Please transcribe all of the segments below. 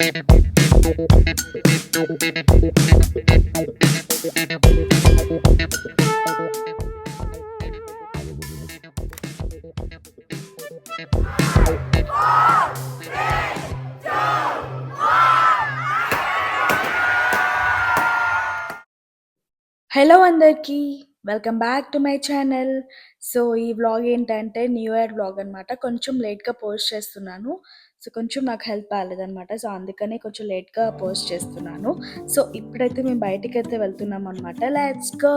Hello అందరికీ. Welcome back to my channel. So, ఈ vlog ఏంటంటే న్యూ ఇయర్ వ్లాగ్ అనమాట. కొంచెం లేట్‌గా పోస్ట్ చేస్తున్నాను. సో, కొంచెం నాకు హెల్త్ బాలేదనమాట. సో, అందుకనే కొంచెం లేట్‌గా పోస్ట్ చేస్తున్నాను. సో, ఇప్పుడైతే మేము బయటికైతే వెళ్తున్నామనమాట. Let's go!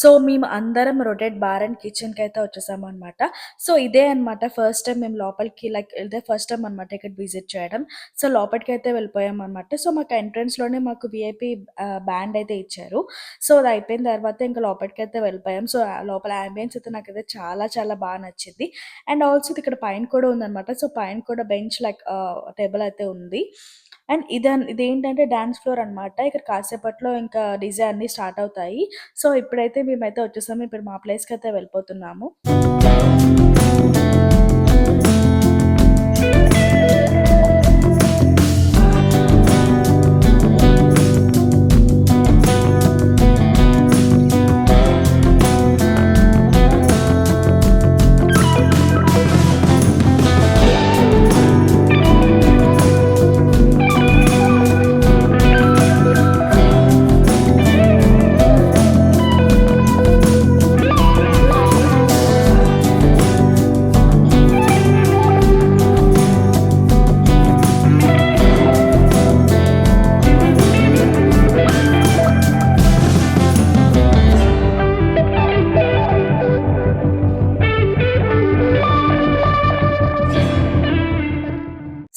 సో, మేము అందరం రొటేట్ బార్ అండ్ కిచెన్‌కైతే వచ్చేసామనమాట. సో, ఇదే అనమాట ఫస్ట్ టైమ్ మేము లోపలికి ఇదే ఫస్ట్ టైమ్ అనమాట ఇక్కడ విజిట్ చేయడం. సో, లోపటికైతే వెళ్ళిపోయామనమాట. సో, మాకు ఎంట్రన్స్‌లోనే మాకు వీఐపీ బ్యాండ్ అయితే ఇచ్చారు. సో, అది అయిపోయిన తర్వాత ఇంకా లోపటికైతే వెళ్ళిపోయాం. సో, లోపల యాంబియన్స్ అయితే నాకైతే చాలా చాలా బాగా నచ్చింది. అండ్ ఆల్సో ఇక్కడ పైన కూడా ఉందనమాట. సో, పైన కూడా బెంచ్ టేబుల్ అయితే ఉంది. అండ్ ఇదేంటంటే డాన్స్ ఫ్లోర్ అనమాట. ఇక్కడ కాసేపట్లో ఇంకా డీజే అన్నీ స్టార్ట్ అవుతాయి. సో, ఇప్పుడైతే మేమైతే వచ్చేసాము. ఇప్పుడు మా ప్లేస్‌కైతే వెళ్ళిపోతున్నాము.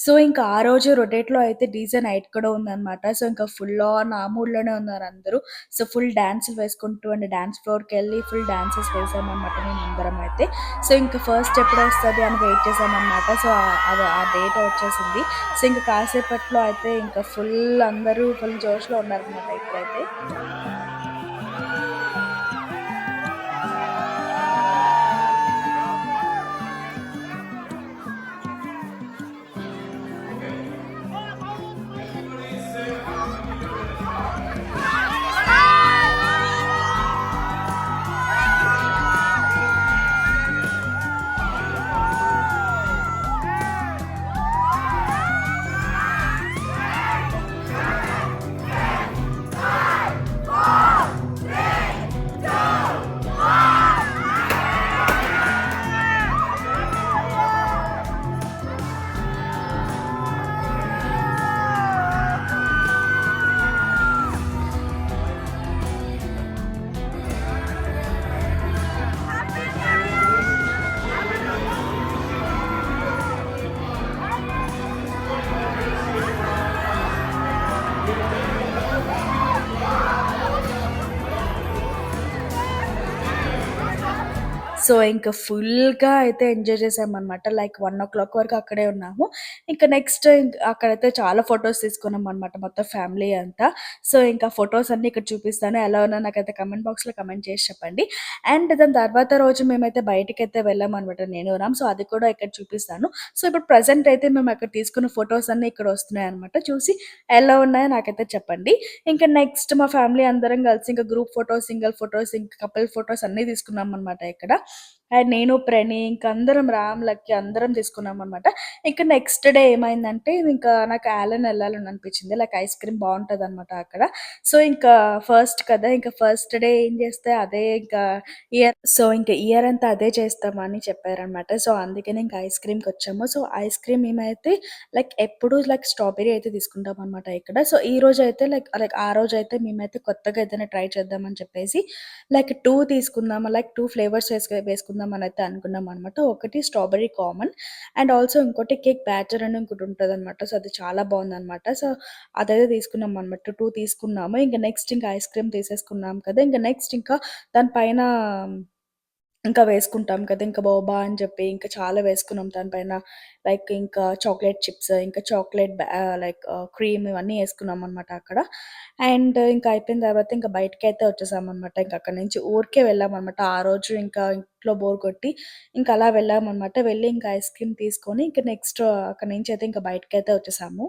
సో, ఇంకా ఆ రోజు రొటేట్‌లో అయితే డీజే నైట్ కూడా ఉందనమాట. సో, ఇంకా ఫుల్ ఆన్ ఆ మూడ్‌లోనే ఉన్నారందరూ. సో, ఫుల్ డాన్సులు వేసుకుంటూ అండ్ డాన్స్ ఫ్లోర్‌కెళ్ళి ఫుల్ డాన్సెస్ వేసామనమాట మేమందరం అయితే. సో, ఇంకా ఫస్ట్ ఎప్పుడొస్తది అని వెయిట్ చేసామనమాట. సో, అది ఆ డేట్ వచ్చేసింది. సో, ఇంక కాసేపట్లో అయితే ఇంకా అందరూ ఫుల్ జోష్‌లో ఉన్నారనమాట ఇప్పుడైతే. సో, ఇంక ఫుల్‌గా అయితే ఎంజాయ్ చేశామనమాట. లైక్ 1:00 వరకు అక్కడే ఉన్నాము. ఇంక నెక్స్ట్ అక్కడైతే చాలా ఫోటోస్ తీసుకున్నామనమాట మొత్తం ఫ్యామిలీ అంతా. సో, ఇంకా ఫోటోస్ అన్నీ ఇక్కడ చూపిస్తాను. ఎలా ఉన్నాయో నాకైతే కామెంట్ బాక్స్‌లో కామెంట్ చేసి చెప్పండి. అండ్ దాని తర్వాత రోజు మేమైతే బయటికైతే వెళ్ళామనమాట నేను, రామ్. సో, అది కూడా ఇక్కడ చూపిస్తాను. సో, ఇప్పుడు ప్రెజెంట్ అయితే మేము అక్కడ తీసుకున్న ఫోటోస్ అన్నీ ఇక్కడ వస్తున్నాయనమాట. చూసి ఎలా ఉన్నాయో నాకైతే చెప్పండి. ఇంకా నెక్స్ట్ మా ఫ్యామిలీ అందరం కలిసి ఇంకా గ్రూప్ ఫోటోస్, సింగిల్ ఫోటోస్, ఇంకా కపుల్ ఫోటోస్ అన్నీ తీసుకున్నామనమాట ఇక్కడ. అండ్ నేను, ప్రణి ఇంక అందరం రామ్, లక్కీ అందరం తీసుకున్నామనమాట. ఇంక నెక్స్ట్ డే ఏమైందంటే ఇంకా నాకు ఆలన్ ఎళ్ళాలని అనిపించింది. లైక్ ఐస్ క్రీమ్ బావుంటదనమాట అక్కడ. సో, ఇంకా ఫస్ట్ కదా! ఇంక ఫస్ట్ డే ఏం చేస్తే అదే ఇంకా ఇంక ఇయర్ అంతా అదే చేస్తామని చెప్పారనమాట. సో, అందుకనే ఇంక ఐస్ క్రీమ్‌కొచ్చాము. సో, ఐస్ క్రీమ్ మేమైతే లైక్ ఎప్పుడు లైక్ స్ట్రాబెర్రీ అయితే తీసుకుంటామనమాట ఇక్కడ. సో, ఈరోజైతే లైక్ ఆ రోజైతే మేమైతే కొత్తగా ఏదైనా ట్రై చేద్దామని చెప్పేసి లైక్ 2 తీసుకుందాం. లైక్ 2 ఫ్లేవర్స్ వేసుకుందాం అనైతే అనుకున్నామనమాట. ఒకటి స్ట్రాబెర్రీ కామన్ అండ్ ఆల్సో ఇంకోటి కేక్ బ్యాటర్ అని ఇంకోటి ఉంటదనమాట. సో, అది చాలా బావుందనమాట. సో, అదైతే తీసుకున్నామనమాట. 2 తీసుకున్నాము. ఇంక నెక్స్ట్ ఇంక ఐస్ క్రీమ్ తీసేసుకున్నాం కదా! ఇంక నెక్స్ట్ ఇంకా దాని పైన ఇంకా వేసుకుంటాం కదా! ఇంకా బోబా అని చెప్పి ఇంకా చాలా వేసుకున్నాం దాని పైన. లైక్ ఇంకా చాక్లేట్ చిప్స్, ఇంకా క్రీమ్ ఇవన్నీ ఏసుకున్నామనమాట అక్కడ. అండ్ ఇంకా అయిపోయిన తర్వాత ఇంక బయటికైతే వచ్చేసామనమాట. ఇంక అక్కడి నుంచి ఊరికే వెళ్ళామనమాట. ఆ రోజు ఇంకా ఇంట్లో బోర్ కొట్టి ఇంక అలా వెళ్ళామనమాట. వెళ్ళి ఇంకా ఐస్ క్రీమ్ తీసుకొని ఇంక నెక్స్ట్ అక్కడి నుంచయితే ఇంక బయటికైతే వచ్చేసాము.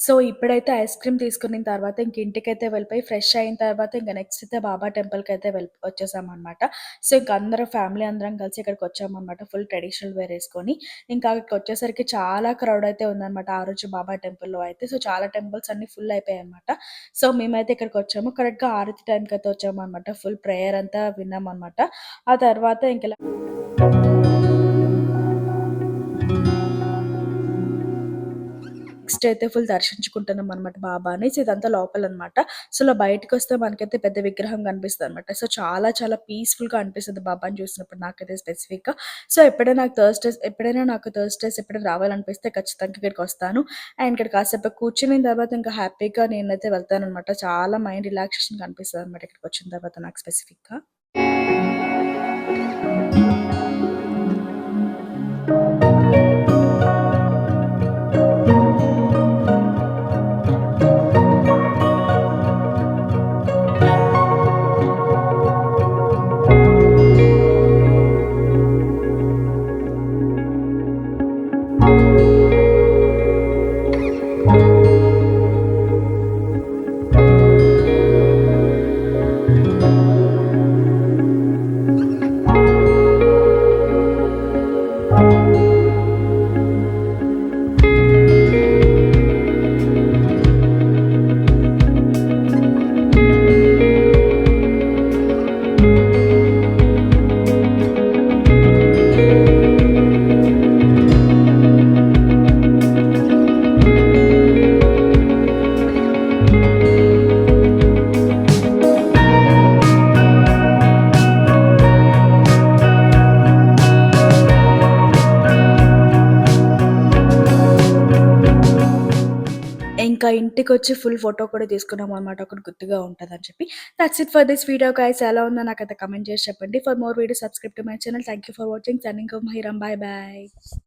సో, ఇప్పుడైతే ఐస్ క్రీమ్ తీసుకున్న తర్వాత ఇంక ఇంటికైతే వెళ్ళిపోయి ఫ్రెష్ అయిన తర్వాత ఇంక నెక్స్ట్ అయితే బాబా టెంపుల్‌కైతే వచ్చేసామనమాట. సో, ఇంక అందరం ఫ్యామిలీ అందరం కలిసి ఇక్కడికొచ్చామనమాట. ఫుల్ ట్రెడిషనల్ వేర్ ఏసుకొని. ఇంకా అక్కడికొచ్చేసరికి చాలా క్రౌడ్ అయితే ఉందనమాట ఆ రోజు బాబా టెంపుల్‌లో అయితే. సో, చాలా టెంపుల్స్ అన్నీ ఫుల్ అయిపోయాయనమాట. సో, మేమైతే ఇక్కడికొచ్చాము. కరెక్ట్‌గా ఆరతి టైంకయితే వచ్చామనమాట. ఫుల్ ప్రేయర్ అంతా విన్నామనమాట. ఆ తర్వాత ఇంక నెక్స్ట్ అయితే ఫుల్ దర్శించుకుంటున్నామనమాట బాబాని. సో, ఇదంతా లోపలనమాట. సో, ఇలా బయటికొస్తే మనకైతే పెద్ద విగ్రహం కనిపిస్తదనమాట. సో, చాలా చాలా పీస్‌ఫుల్‌గా అనిపిస్తది బాబాని చూసినప్పుడు నాకైతే స్పెసిఫిక్‌గా. సో, ఎప్పుడైనా నాకు థర్స్‌డేస్ ఎప్పుడైనా రావాలనిపిస్తే ఖచ్చితంగా ఇక్కడికొస్తాను. అండ్ ఇక్కడ కాసేపు కూర్చునిన తర్వాత ఇంకా హ్యాపీగా నేనైతే వెళ్తాననమాట. చాలా మైండ్ రిలాక్సేషన్‌గా అనిపిస్తదనమాట ఇక్కడికొచ్చిన తర్వాత నాకు స్పెసిఫిక్‌గా. ఇంకా ఇంటికొచ్చి ఫుల్ ఫోటో కూడా తీసుకున్నామనమాట. ఒకటి గుర్తుగా ఉంటదని చెప్పి. That's it for this video guys. ఎలా ఉందో నాకైతే కామెంట్ చేసి చెప్పండి. For more videos subscribe to my channel. Thank you for watching. Signing off Mahiram. By by.